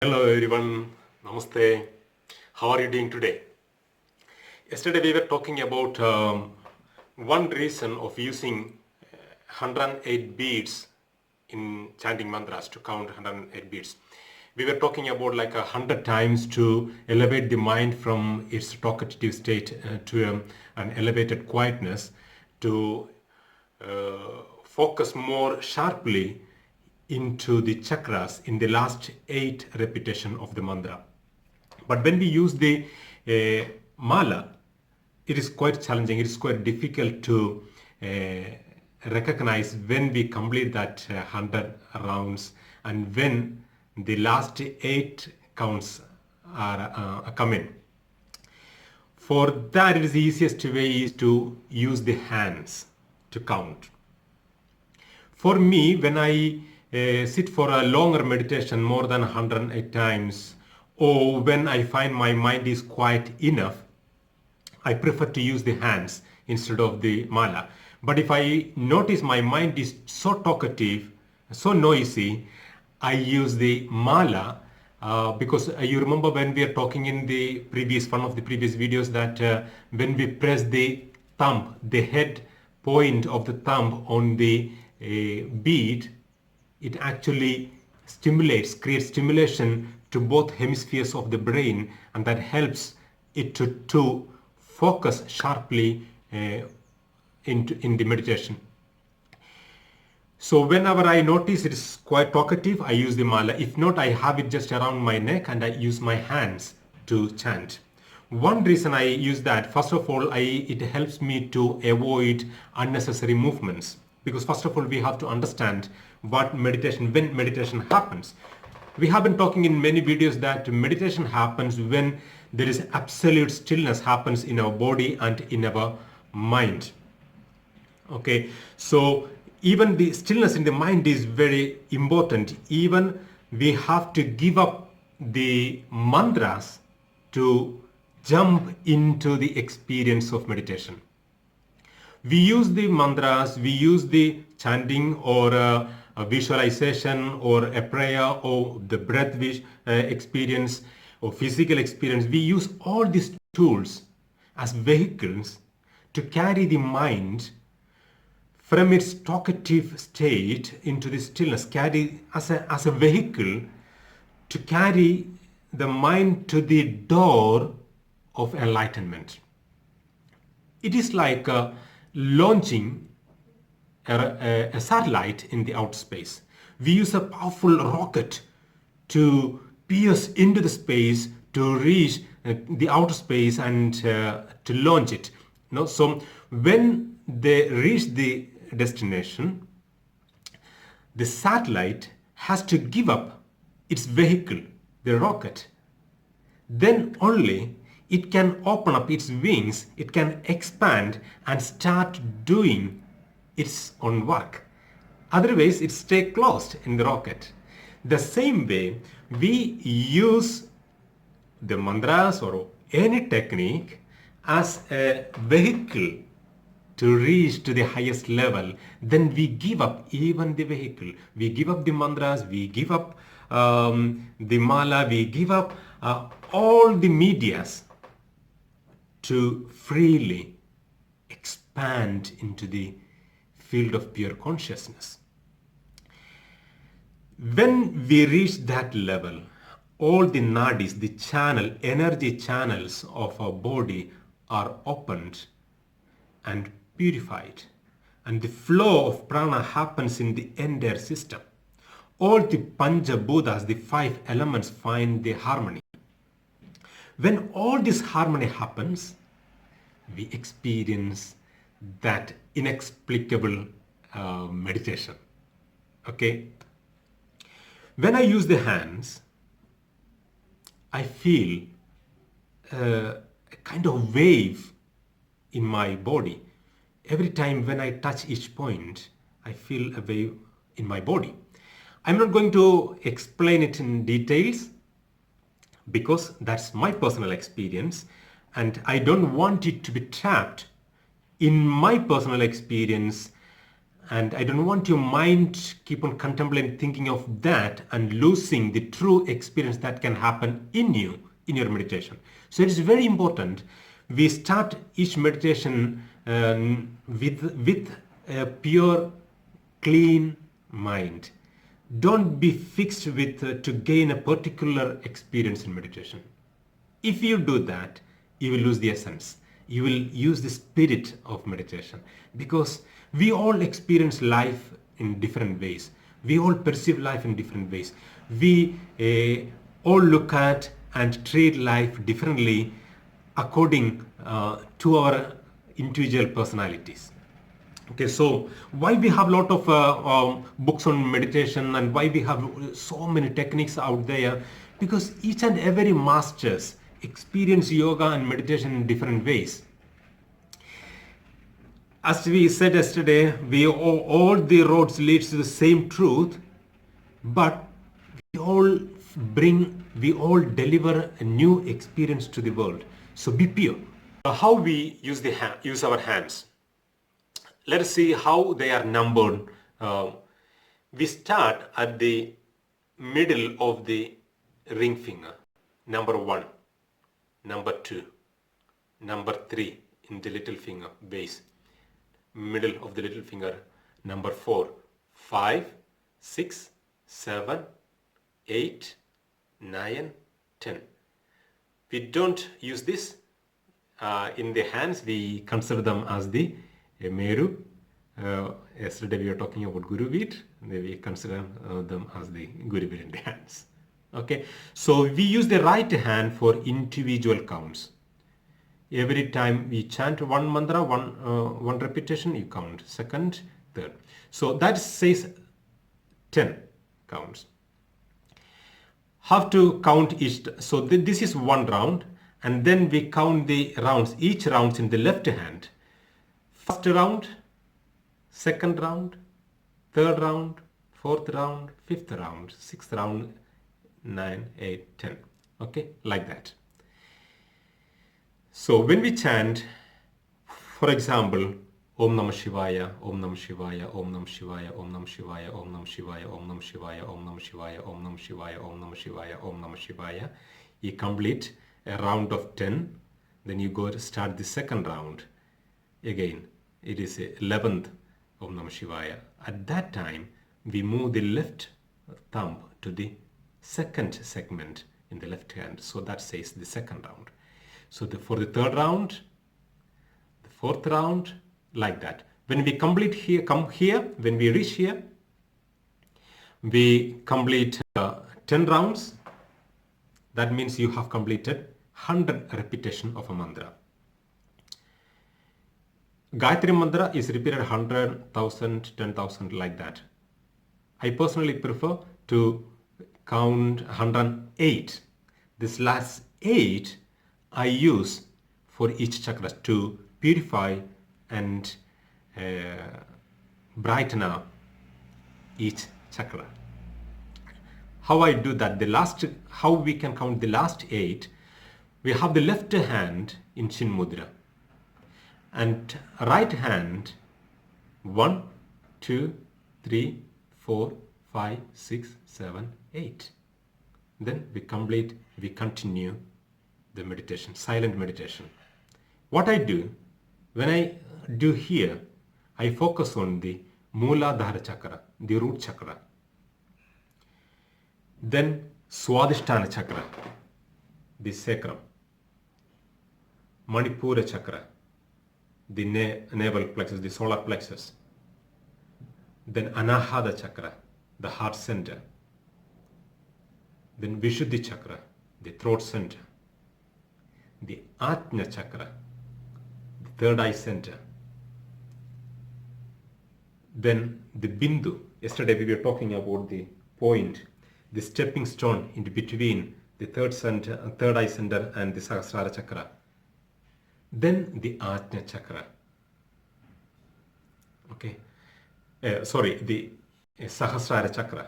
Hello everyone, Namaste. How are you doing today? Yesterday we were talking about one reason of using 108 beats in chanting mantras to count 108 beats. We were talking about like 100 times to elevate the mind from its talkative state to an elevated quietness to focus more sharply into the chakras in the last 8 repetition of the mantra. But when we use the mala, it is quite challenging. It is quite difficult to recognize when we complete that 100 rounds and when the last 8 counts are come in. For that, it is the easiest way is to use the hands to count. For me, when I sit for a longer meditation more than 108 times, or when I find my mind is quiet enough, I prefer to use the hands instead of the mala. But if I notice my mind is so talkative, so noisy, I use the mala because you remember when we are talking in the previous one of the previous videos that when we press the thumb, the head point of the thumb on the bead, it actually creates stimulation to both hemispheres of the brain, and that helps it to focus sharply in the meditation. So whenever I notice it is quite talkative, I use the mala. If not, I have it just around my neck and I use my hands to chant. One reason I use that, first of all, it helps me to avoid unnecessary movements. Because first of all, we have to understand when meditation happens. We have been talking in many videos that meditation happens when there is absolute stillness happens in our body and in our mind. Okay, so even the stillness in the mind is very important. Even we have to give up the mantras to jump into the experience of meditation. We use the mantras, we use the chanting or a visualization or a prayer or the breath experience or physical experience. We use all these tools as vehicles to carry the mind from its talkative state into the stillness, carry as a vehicle to carry the mind to the door of enlightenment. It is like launching a satellite in the outer space. We use a powerful rocket to pierce into the space to reach the outer space and to launch it. So when they reach the destination, the satellite has to give up its vehicle, the rocket. Then only it can open up its wings, it can expand and start doing its own work. Otherwise, it stays closed in the rocket. The same way, we use the mantras or any technique as a vehicle to reach to the highest level. Then we give up even the vehicle. We give up the mantras, we give up the mala, we give up all the medias to freely expand into the field of pure consciousness. When we reach that level, all the nadis, the energy channels of our body are opened and purified, and the flow of prana happens in the entire system. All the Pancha Bhutas, the 5 elements, find the harmony. When all this harmony happens, we experience that inexplicable meditation. Okay? When I use the hands, I feel a kind of wave in my body. Every time when I touch each point, I feel a wave in my body. I'm not going to explain it in details because that's my personal experience and I don't want it to be trapped in my personal experience And I don't want your mind keep on contemplating, thinking of that and losing the true experience that can happen in you, in your meditation. So it is very important we start each meditation with a pure, clean mind. Don't be fixed with to gain a particular experience in meditation. If you do that, you will lose the essence. You will use the spirit of meditation, because we all experience life in different ways. We all perceive life in different ways. We all look at and treat life differently according to our individual personalities. Okay, so why we have a lot of books on meditation, and why we have so many techniques out there? Because each and every masters experience yoga and meditation in different ways. As we said yesterday, all the roads leads to the same truth, but we all deliver a new experience to the world. So be pure. How we use our hands. Let us see how they are numbered. We start at the middle of the ring finger, number 1, number 2, number 3 in the little finger base, middle of the little finger, number 4, 5, 6, 7, 8, 9, 10. We don't use this in the hands. We consider them as the Meru. Yesterday we were talking about Guru Veer. We consider them as the Guru Veer in the hands. Okay, so we use the right hand for individual counts. Every time we chant one mantra, one repetition, you count second, third. So that says 10 counts. Have to count each. So this is one round, and then we count the rounds, each rounds in the left hand. First round, second round, third round, fourth round, fifth round, sixth round, 9, 8, 10. Okay, like that. So when we chant, for example, Om Namah Shivaya, Om Namah Shivaya, Om Namah Shivaya, Om Namah Shivaya, Om Namah Shivaya, Om Namah Shivaya, Om Namah Shivaya, Om Namah Shivaya, Om Namah Shivaya, Om Namah Shivaya. You complete a round of 10, then you go to start the second round. Again, it is 11th Om Namah Shivaya. At that time, we move the left thumb to the second segment in the left hand. So that says the second round. So for the third round, the fourth round, like that. When we complete here, come here, when we reach here, we complete 10 rounds. That means you have completed 100 repetition of a mantra. Gayatri mantra is repeated 100, 1000, 10,000, like that. I personally prefer to count 108. This last 8 I use for each chakra to purify and brighten up each chakra. How I do that? How we can count the last 8? We have the left hand in Chin Mudra, and right hand 1, 2, 3, 4, 5, 6, 7, 8. Then we continue the meditation, silent meditation. What I do, when I do here, I focus on the Mooladhara chakra, the root chakra. Then Swadhisthana chakra, the sacrum. Manipura chakra, the navel plexus, the solar plexus. Then Anahata chakra, the heart center. Then Vishuddhi chakra, the throat center. The Ajna chakra, the third eye center. Then the Bindu. Yesterday we were talking about the point, the stepping stone in between the third eye center and the Sahasrara chakra. Then the Ajna chakra. Okay. The Sahasrara chakra.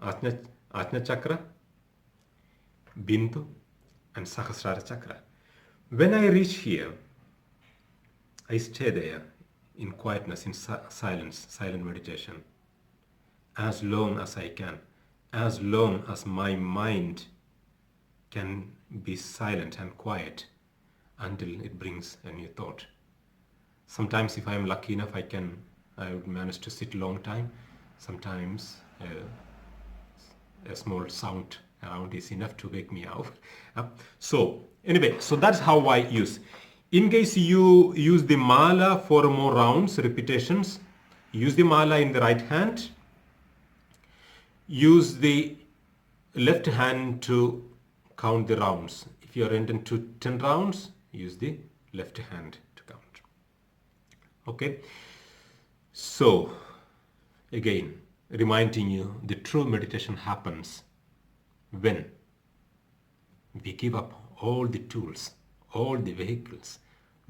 Ajna chakra, Bindu, and Sahasrara chakra. When I reach here, I stay there in quietness, in silence, silent meditation, as long as I can, as long as my mind can be silent and quiet until it brings a new thought. Sometimes if I am lucky enough, I would manage to sit a long time. Sometimes a small sound around is enough to wake me up. So anyway, so that's how I use. In case you use the mala for more rounds, repetitions, use the mala in the right hand. Use the left hand to count the rounds. If you are into 10 rounds, use the left hand to count. Okay. So again, reminding you, the true meditation happens when we give up all the tools, all the vehicles.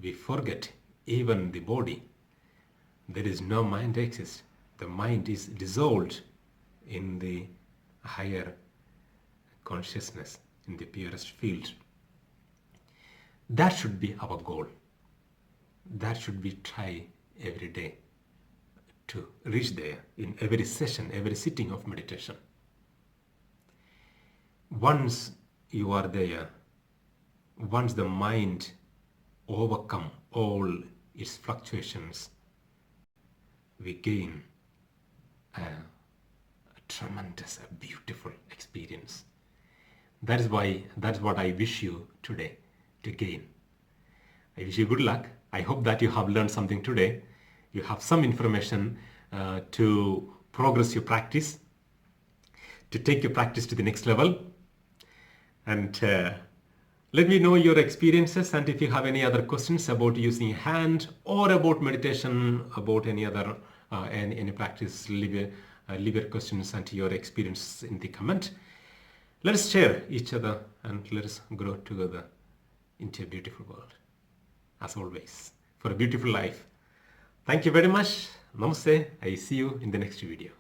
We forget even the body. There is no mind exists. The mind is dissolved in the higher consciousness, in the purest field. That should be our goal. That should we try every day to reach there in every session, every sitting of meditation. Once you are there, once the mind overcome all its fluctuations, we gain a tremendous, a beautiful experience. That's what I wish you today to gain. I wish you good luck. I hope that you have learned something today. You have some information to progress your practice, to take your practice to the next level. And let me know your experiences, and if you have any other questions about using hand or about meditation, about any other any practice, leave your questions and your experience in the comment. Let us share each other and let us grow together into a beautiful world. As always, for a beautiful life. Thank you very much. Namaste. I see you in the next video.